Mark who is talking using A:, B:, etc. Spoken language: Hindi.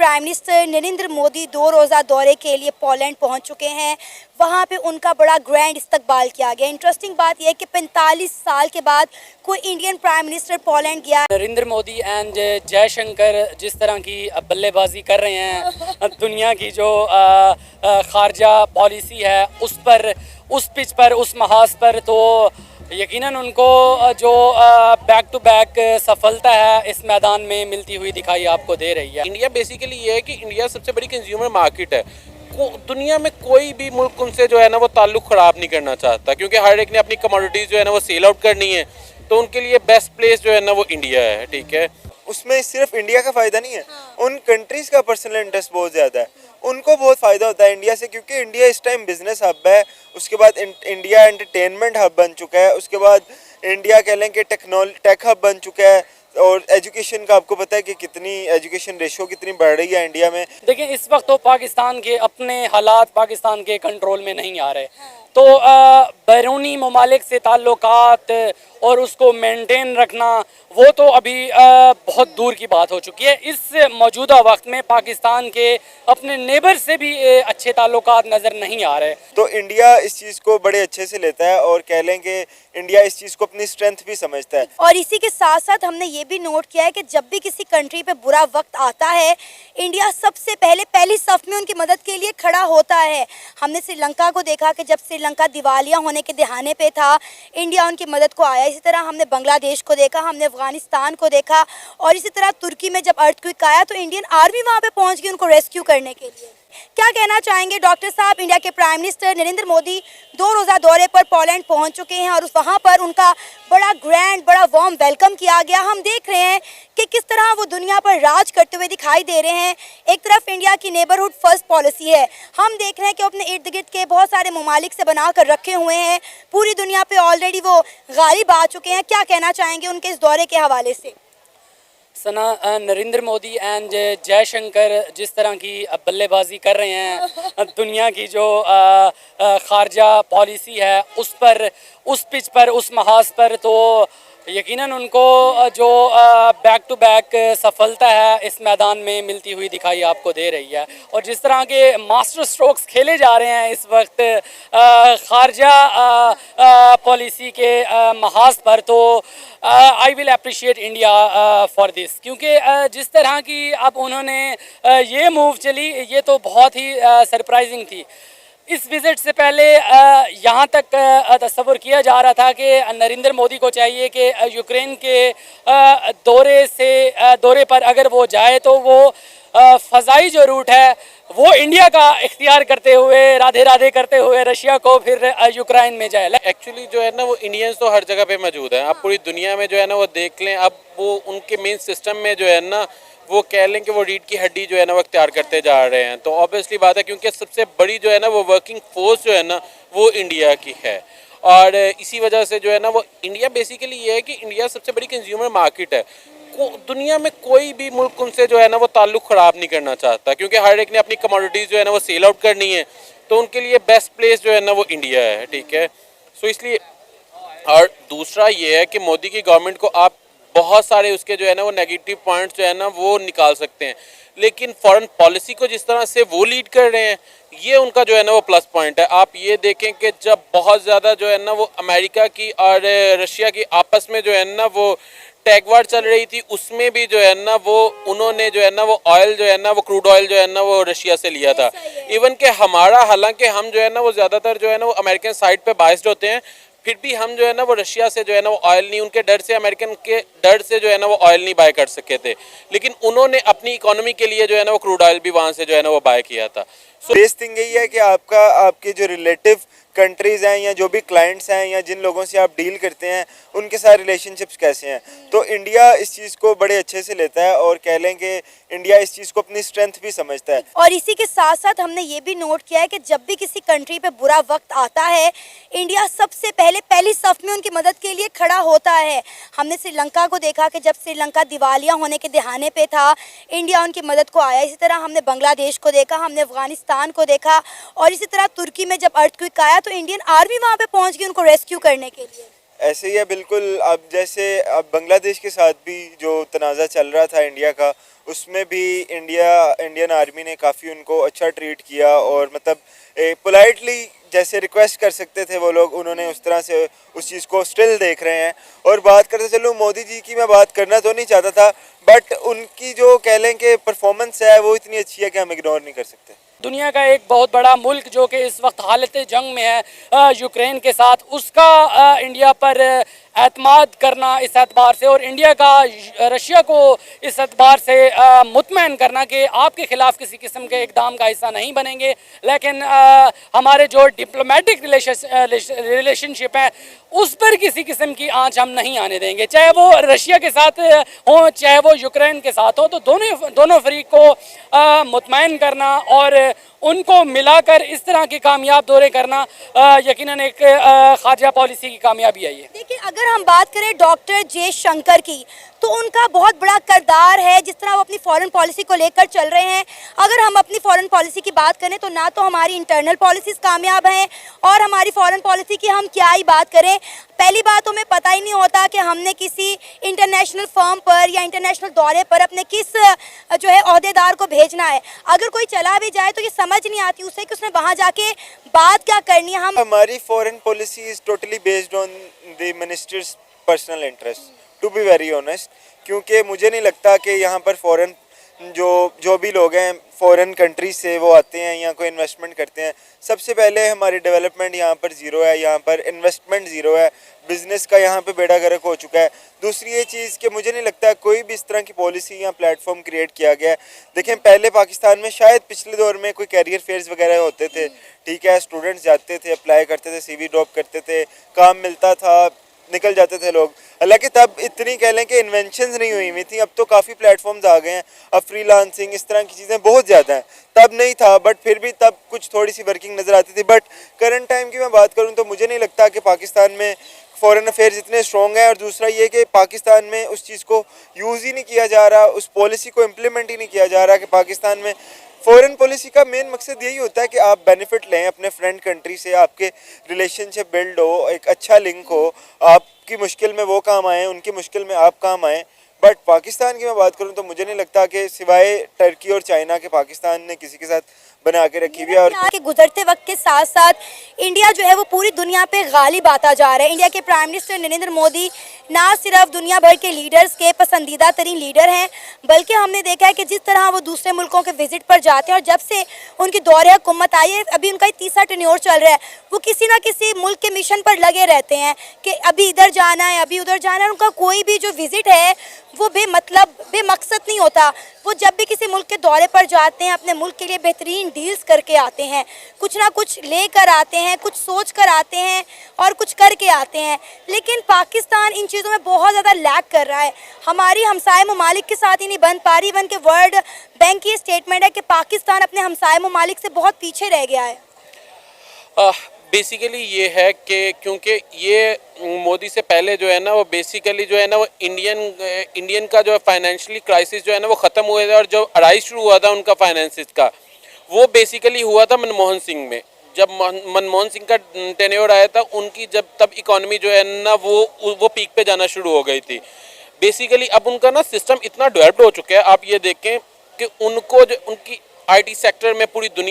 A: प्राइम मिनिस्टर नरेंद्र मोदी 2 रोज़ा दौरे के लिए पोलैंड पहुंच चुके हैं। वहां पे उनका बड़ा ग्रैंड इस्तकबाल किया गया। इंटरेस्टिंग बात यह है कि 45 साल के बाद कोई इंडियन प्राइम मिनिस्टर पोलैंड गया।
B: नरेंद्र मोदी एंड जयशंकर जिस तरह की बल्लेबाजी कर रहे हैं दुनिया की जो खारजा पॉलिसी है उस पर, उस पिच पर, उस महाज पर, तो यकीनन उनको जो बैक टू बैक सफलता है इस मैदान में मिलती हुई दिखाई आपको दे रही है।
C: इंडिया बेसिकली ये है कि इंडिया सबसे बड़ी कंज्यूमर मार्केट है। दुनिया में कोई भी मुल्क उनसे जो है ना वो ताल्लुक ख़राब नहीं करना चाहता, क्योंकि हर एक ने अपनी कमोडिटीज़ जो है ना वो सेल आउट करनी है, तो उनके लिए बेस्ट प्लेस जो है ना वो इंडिया है। ठीक है,
D: उसमें सिर्फ इंडिया का फ़ायदा नहीं है, उन कंट्रीज़ का पर्सनल इंटरेस्ट बहुत ज़्यादा है, उनको बहुत फ़ायदा होता है इंडिया से, क्योंकि इंडिया इस टाइम बिजनेस हब है। उसके बाद इंडिया एंटरटेनमेंट हब बन चुका है। उसके बाद इंडिया कह लें कि टेक हब बन चुका है। और एजुकेशन का आपको पता है कि कितनी एजुकेशन रेशो कितनी बढ़ रही है इंडिया में।
B: देखिए इस वक्त तो पाकिस्तान के अपने हालात पाकिस्तान के कंट्रोल में नहीं आ रहे, तो बैरूनी ममालिक से ताल्लुकात और उसको मेंटेन रखना वो तो अभी बहुत दूर की बात हो चुकी है। इस मौजूदा वक्त में पाकिस्तान के अपने नेबर से भी अच्छे ताल्लुकात नज़र नहीं आ रहे।
D: तो इंडिया इस चीज़ को बड़े अच्छे से लेता है और कह लें कि इंडिया इस चीज़ को अपनी स्ट्रेंथ भी समझता है।
A: और इसी के साथ साथ हमने ये भी नोट किया है कि जब भी किसी कंट्री पे बुरा वक्त आता है, इंडिया सबसे पहले पहली सफ में उनकी मदद के लिए खड़ा होता है। हमने श्रीलंका को देखा कि जब श्रीलंका दिवालिया होने के दहाने पे था, इंडिया उनकी मदद को आया। इसी तरह हमने बांग्लादेश को देखा, हमने अफगानिस्तान को देखा, और इसी तरह तुर्की में जब अर्थक्वेक आया तो इंडियन आर्मी वहाँ पे पहुँच गई उनको रेस्क्यू करने के लिए। क्या कहना चाहेंगे डॉक्टर साहब? इंडिया के प्राइम मिनिस्टर नरेंद्र मोदी 2 रोज़ा दौरे पर पोलैंड पहुंच चुके हैं और वहां पर उनका बड़ा ग्रैंड, बड़ा वार्म वेलकम किया गया। हम देख रहे हैं कि किस तरह वो दुनिया पर राज करते हुए दिखाई दे रहे हैं। एक तरफ इंडिया की नेबरहुड फर्स्ट पॉलिसी है, हम देख रहे हैं कि अपने इर्द गिर्द के बहुत सारे ममालिक से बना कर रखे हुए हैं। पूरी दुनिया पर ऑलरेडी वो गालिब आ चुके हैं। क्या कहना चाहेंगे उनके इस दौरे के हवाले से?
B: सना, नरेंद्र मोदी एंड जयशंकर जिस तरह की बल्लेबाजी कर रहे हैं दुनिया की जो खारजा पॉलिसी है उस पर, उस पिच पर, उस महाज पर, तो यकीनन उनको जो बैक टू बैक सफलता है इस मैदान में मिलती हुई दिखाई आपको दे रही है। और जिस तरह के मास्टर स्ट्रोक्स खेले जा रहे हैं इस वक्त खारजा पॉलिसी के महाज पर, तो I will appreciate India for this, क्योंकि जिस तरह की अब उन्होंने ये मूव चली ये तो बहुत ही सरप्राइजिंग थी। इस विज़िट से पहले यहाँ तक तस्वुर किया जा रहा था कि नरेंद्र मोदी को चाहिए कि यूक्रेन के दौरे पर अगर वो जाए तो वो फ़ज़ाई जो रूट है वो इंडिया का इख्तियार करते हुए, राधे राधे करते हुए रशिया को फिर यूक्रेन में जाए।
C: एक्चुअली जो है ना वो इंडियंस तो हर जगह पे मौजूद हैं। आप पूरी दुनिया में जो है ना वो देख लें, अब वो उनके मेन सिस्टम में जो है ना वो कह लें कि वो रीढ़ की हड्डी जो है ना वो इख्तियार करते जा रहे हैं। तो ऑब्वियसली बात है, क्योंकि सबसे बड़ी जो है ना वो वर्किंग फोर्स जो है ना वो इंडिया की है, और इसी वजह से जो है ना वो इंडिया बेसिकली ये है कि इंडिया सबसे बड़ी कंज्यूमर मार्केट है। दुनिया में कोई भी मुल्क उनसे जो है ना वो ताल्लुक ख़राब नहीं करना चाहता, क्योंकि हर एक ने अपनी कमोडिटीज़ जो है ना वो सेल आउट करनी है, तो उनके लिए बेस्ट प्लेस जो है ना वो इंडिया है। ठीक है, सो इसलिए, और दूसरा ये है कि मोदी की गवर्नमेंट को आप बहुत सारे उसके जो है ना वो नेगेटिव पॉइंट्स जो है ना वो निकाल सकते हैं, लेकिन फॉरेन पॉलिसी को जिस तरह से वो लीड कर रहे हैं ये उनका जो है ना वो प्लस पॉइंट है। आप ये देखें कि जब बहुत ज़्यादा जो है ना वो अमेरिका की और रशिया की आपस में जो है ना वो टैग वार चल रही थी, उसमें भी जो है ना वो उन्होंने जो है ना वो ऑयल जो है ना वो क्रूड ऑयल जो है ना वो रशिया से लिया था। इवन के हमारा, हालांकि हम जो है ना वो ज़्यादातर जो है ना वो अमेरिकन साइड पे बाइस्ड होते हैं, फिर भी हम जो है ना वो रशिया से जो है ना वो ऑयल नहीं, उनके डर से, अमेरिकन के डर से जो है ना वो ऑयल नहीं बाय कर सके थे, लेकिन उन्होंने अपनी इकोनॉमी के लिए जो है ना वो क्रूड ऑयल भी वहाँ से जो है ना वो बाय किया था।
D: बेस्ट थिंग यही है कि आपके जो रिलेटिव कंट्रीज़ हैं या जो भी क्लाइंट्स हैं या जिन लोगों से आप डील करते हैं उनके साथ रिलेशनशिप्स कैसे हैं, तो इंडिया इस चीज़ को बड़े अच्छे से लेता है और कह लें कि इंडिया इस चीज़ को अपनी स्ट्रेंथ भी समझता है।
A: और इसी के साथ साथ हमने ये भी नोट किया है कि जब भी किसी कंट्री पे बुरा वक्त आता है, इंडिया सबसे पहले पहली सफ में उनकी मदद के लिए खड़ा होता है। हमने श्रीलंका को देखा कि जब श्रीलंका दिवालिया होने के दहाने पे था, इंडिया उनकी मदद को आया। इसी तरह हमने बांग्लादेश को देखा, हमने अफगानिस्तान को देखा, और इसी तरह तुर्की में जब अर्थक्वेक आया तो इंडियन आर्मी वहाँ पे पहुँच गई उनको रेस्क्यू करने के लिए।
D: ऐसे ही है बिल्कुल। अब जैसे अब बांग्लादेश के साथ भी जो तनाज़ा चल रहा था इंडिया का, उसमें भी इंडियन आर्मी ने काफ़ी उनको अच्छा ट्रीट किया, और मतलब पोलाइटली जैसे रिक्वेस्ट कर सकते थे वो लोग, उन्होंने उस तरह से उस चीज़ को स्टिल देख रहे हैं। और बात करते चलूँ मोदी जी की, मैं बात करना तो नहीं चाहता था, बट उनकी जो कह लें कि परफॉर्मेंस है वो इतनी अच्छी है कि हम इग्नोर नहीं कर सकते।
B: दुनिया का एक बहुत बड़ा मुल्क जो कि इस वक्त हालत जंग में है यूक्रेन के साथ, उसका इंडिया पर एतमाद करना इस एतबार से, और इंडिया का रशिया को इस एतबार से मुतमईन करना कि आपके ख़िलाफ़ किसी किस्म के इकदाम का हिस्सा नहीं बनेंगे, लेकिन हमारे जो डिप्लोमेटिक रिलेशनशिप है उस पर किसी किस्म की आंच हम नहीं आने देंगे, चाहे वो रशिया के साथ हो चाहे वो यूक्रेन के साथ हो। तो दोनों फरीक को मुतमईन करना और उनको मिलाकर इस तरह के कामयाब दौरे करना यकीनन एक खारजा पॉलिसी की कामयाबी है ये।
A: देखिए, अगर हम बात करें डॉक्टर जयशंकर की, तो उनका बहुत बड़ा किरदार है जिस तरह वो अपनी फॉरेन पॉलिसी को लेकर चल रहे हैं। अगर हम अपनी फॉरेन पॉलिसी की बात करें तो ना तो हमारी इंटरनल पॉलिसीज़ कामयाब हैं, और हमारी फॉरेन पॉलिसी की हम क्या ही बात करें। पहली बात, तो हमें पता ही नहीं होता कि हमने किसी इंटरनेशनल फर्म पर या इंटरनेशनल दौरे पर अपने किस जो है ओहदेदार को भेजना है। अगर कोई चला भी जाए तो ये समझ नहीं आती उसे कि उसने वहाँ जाके बात क्या करनी है।
D: हमारी foreign policy is totally based on the ministers personal interest, to be very honest. क्योंकि मुझे नहीं लगता कि यहाँ पर फॉरेन जो भी लोग हैं फॉरेन कंट्री से वो आते हैं या कोई इन्वेस्टमेंट करते हैं, सबसे पहले हमारी डेवलपमेंट यहाँ पर ज़ीरो है, यहाँ पर इन्वेस्टमेंट ज़ीरो है, बिज़नेस का यहाँ पे बेड़ा गर्क हो चुका है। दूसरी ये चीज़ कि मुझे नहीं लगता कोई भी इस तरह की पॉलिसी या प्लेटफॉर्म क्रिएट किया गया है। देखें, पहले पाकिस्तान में शायद पिछले दौर में कोई कैरियर फेयर्स वगैरह होते थे, ठीक है, स्टूडेंट्स जाते थे, अप्लाई करते थे, CV ड्रॉप करते थे, काम मिलता था, निकल जाते थे लोग। हालांकि तब इतनी कह लें कि इन्वेंशंस नहीं हुई थी, अब तो काफ़ी प्लेटफॉर्म्स आ गए हैं, अब फ्रीलांसिंग इस तरह की चीज़ें बहुत ज़्यादा हैं। तब नहीं था, बट फिर भी तब कुछ थोड़ी सी वर्किंग नज़र आती थी। बट करंट टाइम की मैं बात करूं तो मुझे नहीं लगता कि पाकिस्तान में फॉरेन अफेयर्स इतने स्ट्रॉन्ग हैं। और दूसरा ये कि पाकिस्तान में उस चीज़ को यूज़ ही नहीं किया जा रहा, उस पॉलिसी को इम्प्लीमेंट ही नहीं किया जा रहा कि पाकिस्तान में फॉरेन पॉलिसी का मेन मकसद यही होता है कि आप बेनिफिट लें अपने फ्रेंड कंट्री से, आपके रिलेशनशिप बिल्ड हो, एक अच्छा लिंक हो, आपकी मुश्किल में वो काम आएँ, उनकी मुश्किल में आप काम आएँ। बट पाकिस्तान की मैं बात करूं तो मुझे नहीं लगता कि सिवाय टर्की और चाइना के पाकिस्तान ने किसी के साथ बना के रखी हुई है। और
A: के गुजरते वक्त के साथ साथ इंडिया जो है वो पूरी दुनिया पे गालिब आता जा रहा है। इंडिया के प्राइम मिनिस्टर नरेंद्र मोदी ना सिर्फ दुनिया भर के लीडर्स के पसंदीदा तरीन लीडर हैं, बल्कि हमने देखा है कि जिस तरह वो दूसरे मुल्कों के विजिट पर जाते हैं, और जब से उनकी दौरे हुकूमत आई है, अभी उनका 3रा टेन्योर चल रहा है, वो किसी ना किसी मुल्क के मिशन पर लगे रहते हैं कि अभी इधर जाना है, अभी उधर जाना है। उनका कोई भी जो विजिट है वो बेमकसद नहीं होता। वो जब भी किसी मुल्क के दौरे पर जाते हैं, अपने मुल्क के लिए बेहतरीन डील्स करके आते हैं, कुछ ना कुछ लेकर आते हैं, कुछ सोच कर आते हैं और कुछ करके आते हैं। लेकिन पाकिस्तान इन चीज़ों में बहुत ज़्यादा लैग कर रहा है। हमारी हमसाए ममालिक के साथ ही नहीं बन पा रही, बन के वर्ल्ड बैंक की स्टेटमेंट है कि पाकिस्तान अपने हमसाए ममालिक से बहुत पीछे रह गया है।
C: बेसिकली ये है कि क्योंकि ये मोदी से पहले जो है ना वो बेसिकली जो है ना वो इंडियन का जो फाइनेंशियली क्राइसिस जो है ना वो ख़त्म हुए थे, और जो अराइज शुरू हुआ था उनका फाइनेंसिस का, वो बेसिकली हुआ था मनमोहन सिंह में। जब मनमोहन सिंह का टेन्योर आया था उनकी, जब तब इकोनॉमी जो है ना वो पीक पे जाना शुरू हो गई थी। बेसिकली अब उनका ना सिस्टम इतना डेवलप्ड हो चुका है, आप ये देखें कि उनको जो उनकी IT सेक्टर में पूरी दुनिया